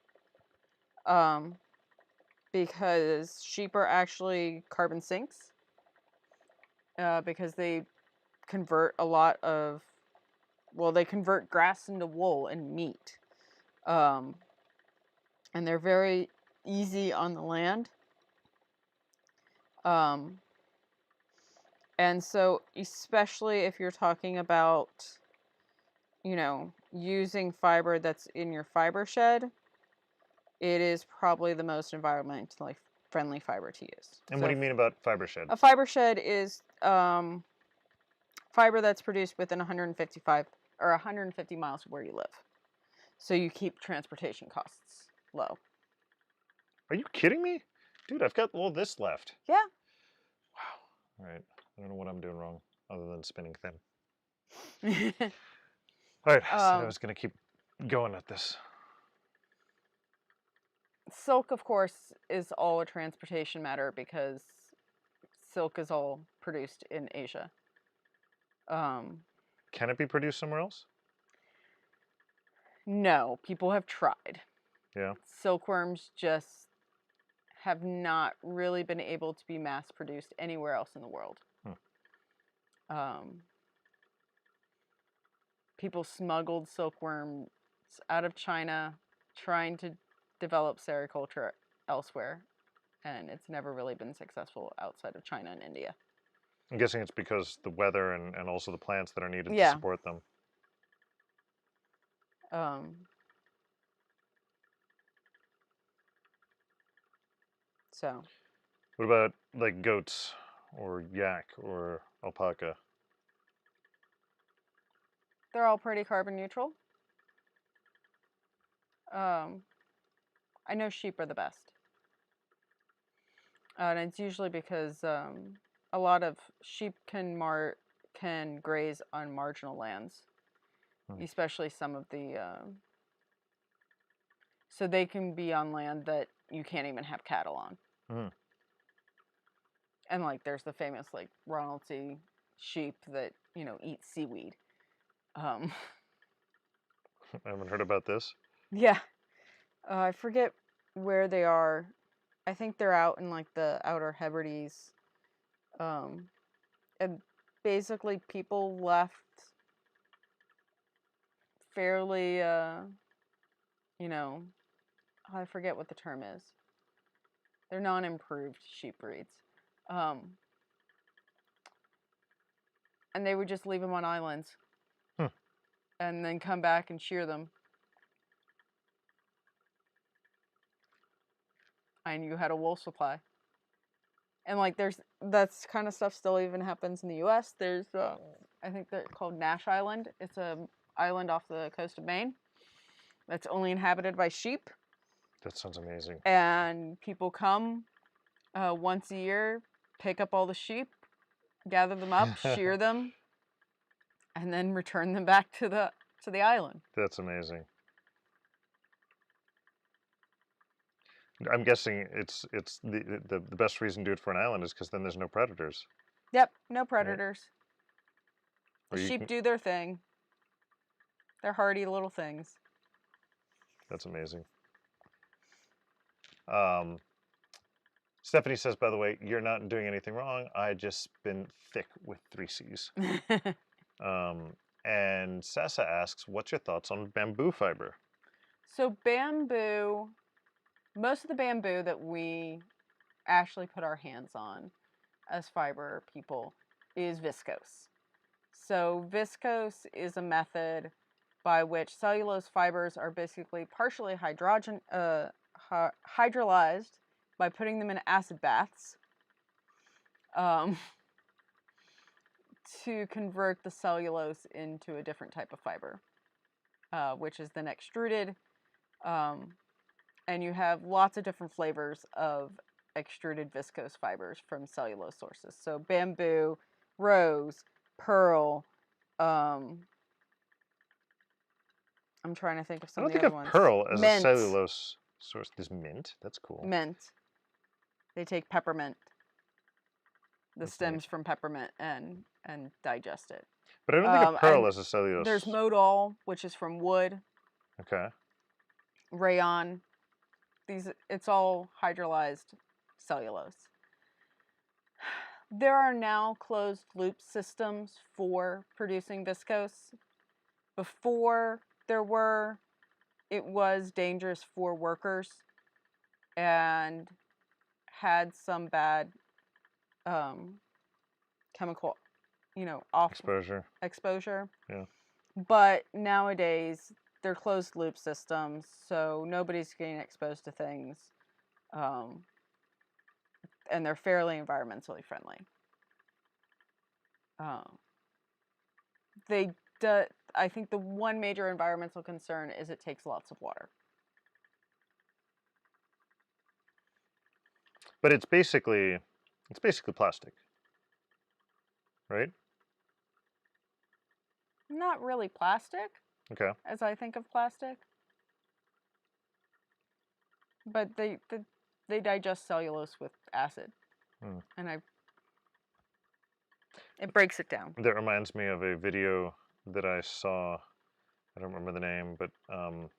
because sheep are actually carbon sinks because they convert they convert grass into wool and meat. And they're very easy on the land. And so, especially if you're talking about, using fiber that's in your fiber shed, it is probably the most environmentally friendly fiber to use. And what do you mean about fiber shed? A fiber shed is fiber that's produced within 150 miles of where you live. So you keep transportation costs low. Are you kidding me? Dude, I've got all this left. Yeah. Wow. All right. I don't know what I'm doing wrong other than spinning thin. All right. I said I was going to keep going at this. Silk, of course, is all a transportation matter because silk is all produced in Asia. Can it be produced somewhere else? No, people have tried. Yeah. Silkworms just have not really been able to be mass produced anywhere else in the world. People smuggled silkworms out of China, trying to develop sericulture elsewhere, and it's never really been successful outside of China and India. I'm guessing it's because the weather and also the plants that are needed to Yeah. support them. So. What about like goats or yak or alpaca? They're all pretty carbon neutral. I know sheep are the best. And it's usually because a lot of sheep can graze on marginal lands, especially some of the... so they can be on land that you can't even have cattle on. And like there's the famous like Ronaldsay sheep that, eat seaweed. I haven't heard about this. Yeah. I forget where they are. I think they're out in like the Outer Hebrides. And basically people left fairly, I forget what the term is. They're non-improved sheep breeds. And they would just leave them on islands. And then come back and shear them. And you had a wool supply. And like that's kind of stuff still even happens in the U.S. There's, I think they're called Nash Island. It's an island off the coast of Maine that's only inhabited by sheep. That sounds amazing. And people come once a year, pick up all the sheep, gather them up, shear them, and then return them back to the island. That's amazing. I'm guessing it's the best reason to do it for an island is because then there's no predators. Yep, no predators. Right. The sheep do their thing. They're hardy little things. That's amazing. Stephanie says, by the way, you're not doing anything wrong. I just spin thick with 3 C's. And Sasa asks, what's your thoughts on bamboo fiber? So bamboo, most of the bamboo that we actually put our hands on as fiber people is viscose. So viscose is a method by which cellulose fibers are basically partially hydrolyzed by putting them in acid baths to convert the cellulose into a different type of fiber, which is then extruded. And you have lots of different flavors of extruded viscose fibers from cellulose sources. So bamboo, rose, pearl. I'm trying to think of some of the other ones. I don't think of pearl as mint. a cellulose source. There's mint. That's cool. Mint. They take peppermint, the stems from peppermint, and digest it. But I don't think of pearl as a cellulose. There's modal, which is from wood. Okay. Rayon. It's all hydrolyzed cellulose. There are now closed loop systems for producing viscose. Before it was dangerous for workers and had some bad chemical, off Exposure. Yeah. But nowadays they're closed loop systems, so nobody's getting exposed to things, and they're fairly environmentally friendly. I think the one major environmental concern is it takes lots of water. But it's basically plastic, right? Not really plastic, Okay. as I think of plastic, but they digest cellulose with acid, and it breaks it down. That reminds me of a video that I saw. I don't remember the name, but I'm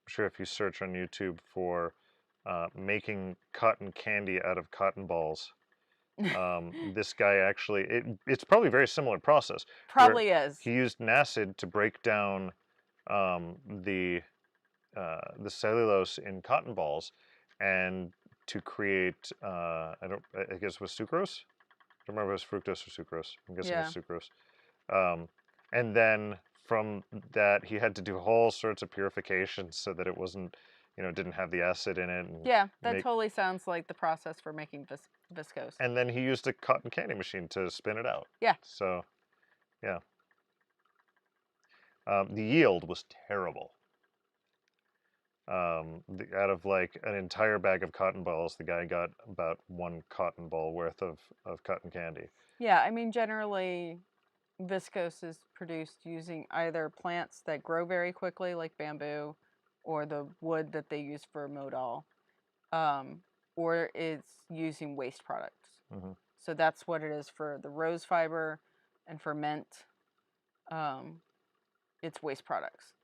sure if you search on YouTube for making cotton candy out of cotton balls, this guy actually, it's probably a very similar process. Probably is. He used an acid to break down the cellulose in cotton balls, and to create I guess it was sucrose. I don't remember if it was fructose or sucrose. I'm guessing it's sucrose. And then from that, he had to do all sorts of purifications so that it wasn't, didn't have the acid in it. And yeah, that totally sounds like the process for making viscose. And then he used a cotton candy machine to spin it out. Yeah. So, yeah. The yield was terrible. Out of like an entire bag of cotton balls, the guy got about one cotton ball worth of cotton candy. Yeah, I mean, generally, viscose is produced using either plants that grow very quickly, like bamboo, or the wood that they use for modal, or it's using waste products. Mm-hmm. So that's what it is for the rose fiber, and for mint, it's waste products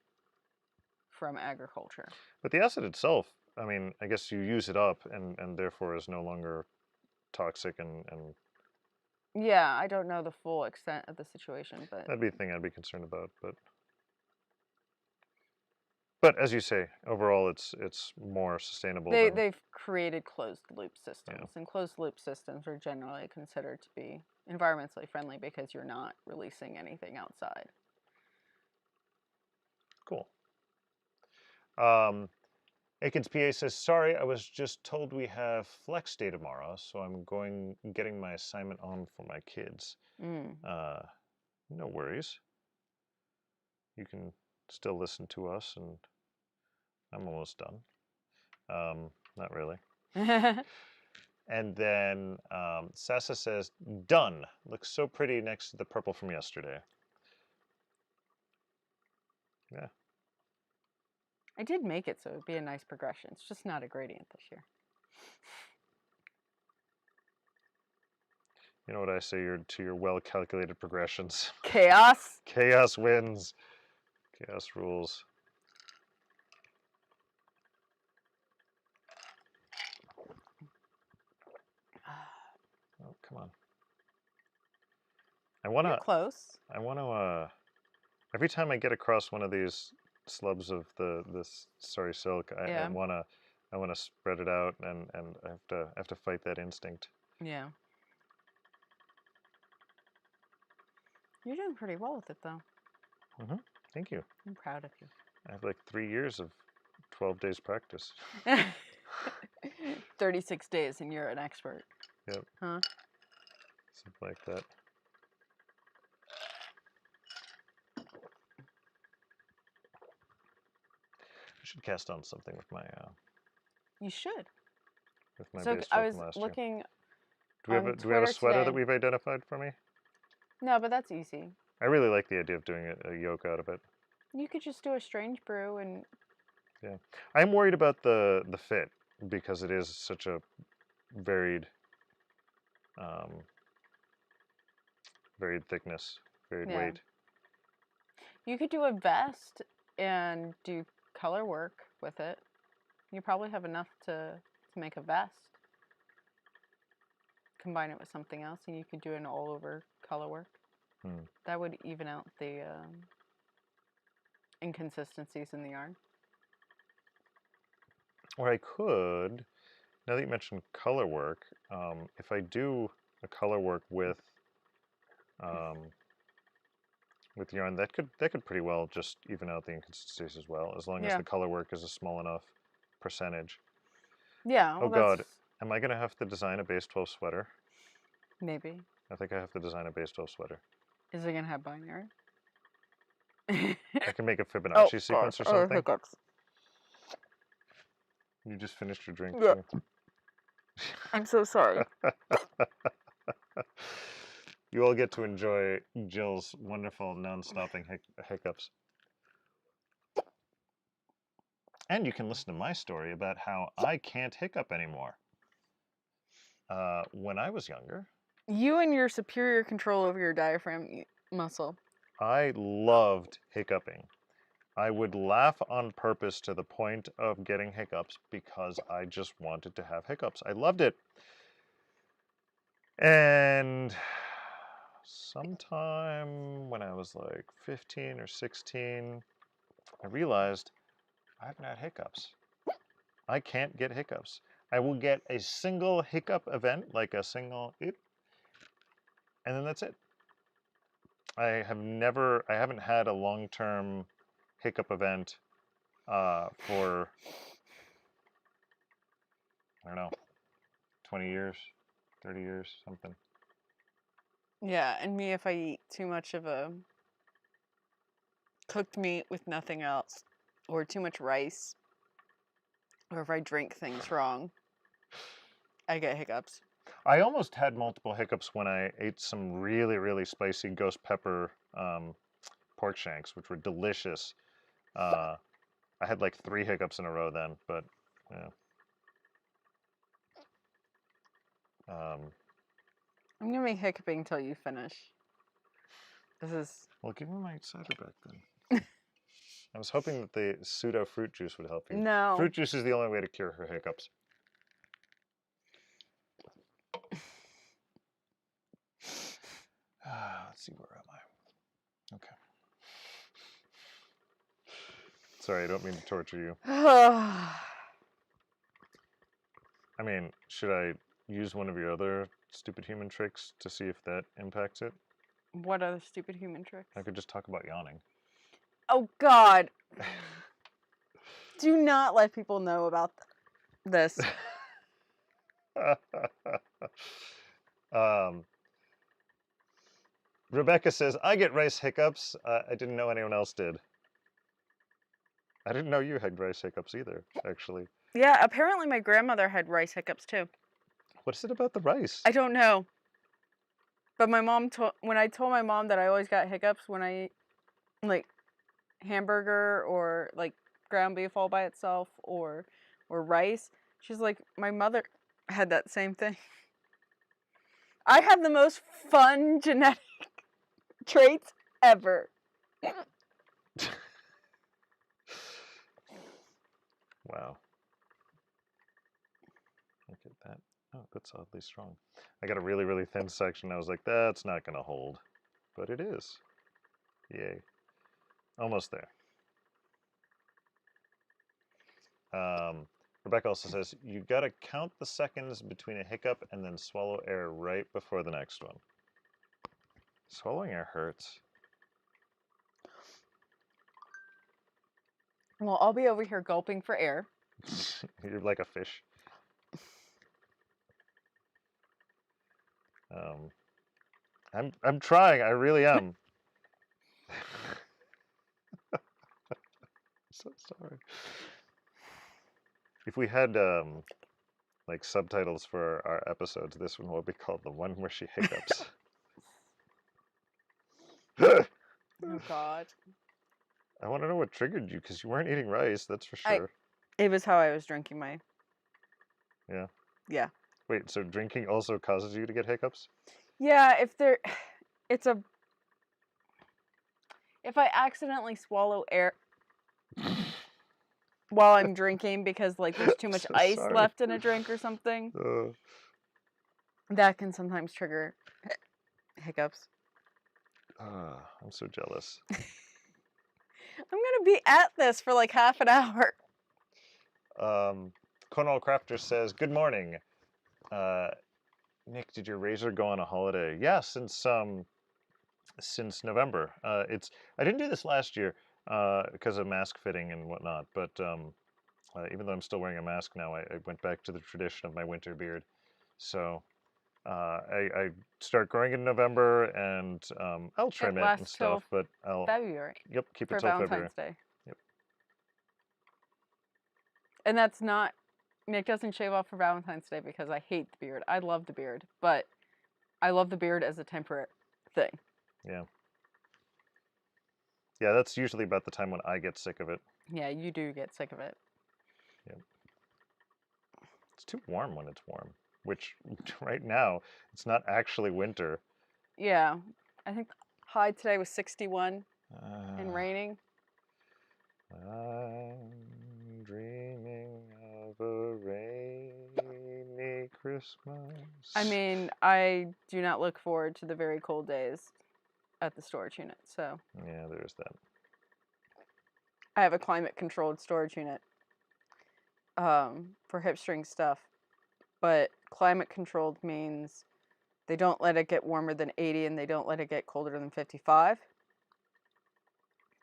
from agriculture. But the acid itself, I mean, I guess you use it up and therefore is no longer toxic and yeah, I don't know the full extent of the situation, but that'd be a thing I'd be concerned about. But as you say, overall, it's more sustainable. They've created closed loop systems, and closed loop systems are generally considered to be environmentally friendly because you're not releasing anything outside. Cool. Aikens PA says, sorry, I was just told we have flex day tomorrow, so I'm getting my assignment on for my kids. No worries. You can still listen to us, and I'm almost done. Not really. And then Sasa says, done. Looks so pretty next to the purple from yesterday. Yeah. I did make it so it would be a nice progression. It's just not a gradient this year. You know what I say to your well-calculated progressions? Chaos. Chaos wins. Chaos rules. Oh, come on. You're close. I wanna every time I get across one of these slubs of this sorry silk, I wanna spread it out, and I have to fight that instinct. Yeah. You're doing pretty well with it, though. Mm-hmm. Thank you. I'm proud of you. I have like 3 years of 12 days practice. 36 days and you're an expert. Yep. Huh? Something like that. I should cast on something with my you should. with my So base I was from last looking. year. Do we have a sweater that we've identified for me? No, but that's easy. I really like the idea of doing a yoke out of it. You could just do a strange brew and. Yeah, I'm worried about the fit because it is such a varied thickness, varied weight. You could do a vest and do color work with it. You probably have enough to make a vest. Combine it with something else, and you could do an all-over color work. That would even out the inconsistencies in the yarn. Or I could, now that you mentioned color work, if I do a color work with with yarn. That could pretty well just even out the inconsistencies as well, as long as Yeah. the color work is a small enough percentage. Yeah. Oh Well, God, that's am I gonna have to design a base 12 sweater? maybe. I think I have to design a base 12 sweater. Is it gonna have binary? I can make a Oh Fibonacci gosh. sequence or Oh, something. hiccups. You just finished your drink Yeah. too. I'm so sorry. You all get to enjoy Jill's wonderful non-stopping hiccups. And you can listen to my story about how I can't hiccup anymore. When I was younger, You and your superior control over your diaphragm muscle. I loved hiccuping. I would laugh on purpose to the point of getting hiccups because I just wanted to have hiccups. I loved it. And sometime when I was like 15 or 16, I realized I haven't had hiccups. I can't get hiccups. I will get a single hiccup event, like a single "eep," and then that's it. I haven't had a long-term hiccup event for, I don't know, 20 years, 30 years, something. Yeah, and me if I eat too much of a cooked meat with nothing else, or too much rice, or if I drink things wrong, I get hiccups. I almost had multiple hiccups when I ate some really, really spicy ghost pepper pork shanks, which were delicious. I had like 3 hiccups in a row then, but yeah. I'm gonna be hiccuping until you finish. This is Well, give me my cider back then. I was hoping that the pseudo fruit juice would help you. no. Fruit juice is the only way to cure her hiccups. Let's see, where am I? Okay. Sorry, I don't mean to torture you. I mean, should I use one of your other stupid human tricks to see if that impacts it? What other stupid human tricks? I could just talk about yawning. Oh God! Do not let people know about this. Rebecca says, I get rice hiccups. I didn't know anyone else did. I didn't know you had rice hiccups either, actually. Yeah, apparently my grandmother had rice hiccups too. What is it about the rice? I don't know. But my mom when I told my mom that I always got hiccups when I ate like hamburger or like ground beef all by itself or rice, she's like, my mother had that same thing. I have the most fun genetic traits ever. Wow. Look at that. Oh, that's oddly strong. I got a really, really thin section. I was like, that's not going to hold. But it is. Yay. Almost there. Rebecca also says, you got to count the seconds between a hiccup and then swallow air right before the next one. Swallowing air hurts. Well, I'll be over here gulping for air. You're like a fish. I'm trying. I really am. So sorry. If we had like subtitles for our episodes, this one will be called "The One Where She Hiccups." Oh God. I want to know what triggered you, because you weren't eating rice, that's for sure. It was how I was drinking my. Yeah. Yeah. Wait, so drinking also causes you to get hiccups? Yeah, if I accidentally swallow air while I'm drinking because like there's too much So ice sorry. left in a drink or something, that can sometimes trigger hiccups. I'm so jealous. I'm gonna be at this for like half an hour. Cornwall Crafter says, good morning. Nick, did your razor go on a holiday? Yeah, since since November. I didn't do this last year because of mask fitting and whatnot, but even though I'm still wearing a mask now, I went back to the tradition of my winter beard. So I start growing in November, and I'll It trim it and lasts till stuff, but I'll February keep it for till February. Valentine's Day. Yep. And that's not, Nick doesn't shave off for Valentine's Day because I hate the beard. I love the beard, but I love the beard as a temporary thing. Yeah. Yeah, that's usually about the time when I get sick of it. Yeah, you do get sick of it. Yep. It's too warm when it's warm, which right now it's not actually winter. Yeah, I think the high today was 61 and raining. I'm dreaming of a rainy Christmas. I mean, I do not look forward to the very cold days at the storage unit, so. Yeah, there's that. I have a climate-controlled storage unit for HipStrings stuff, but climate-controlled means they don't let it get warmer than 80 and they don't let it get colder than 55.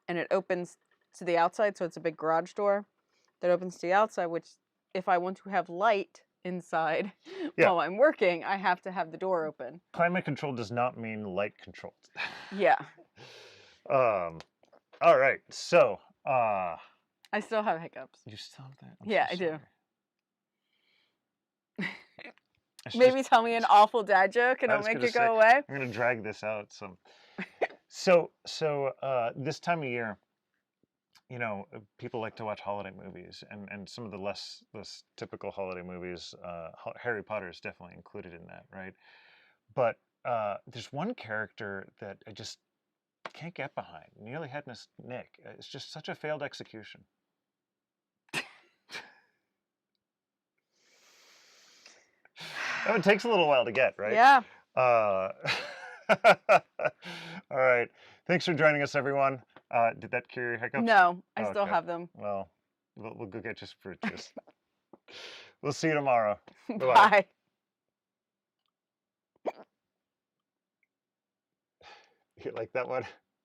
And it opens to the outside, so it's a big garage door that opens to the outside, which if I want to have light inside while I'm working, I have to have the door open. Climate control does not mean light controlled. Yeah. All right, so I still have hiccups. you still have that? Yeah, I do. Maybe tell me an awful dad joke and I'll make it go away. I'm gonna drag this out some. So this time of year, you know, people like to watch holiday movies, and some of the less typical holiday movies. Harry Potter is definitely included in that, right? But there's one character that I just can't get behind. Nearly Headless Nick. It's just such a failed execution. Oh, it takes a little while to get, right? Yeah. All right. Thanks for joining us, everyone. Did that cure your hiccups? No, I still have them. Well, we'll go get you some fruit juice. We'll see you tomorrow. Bye. You like that one?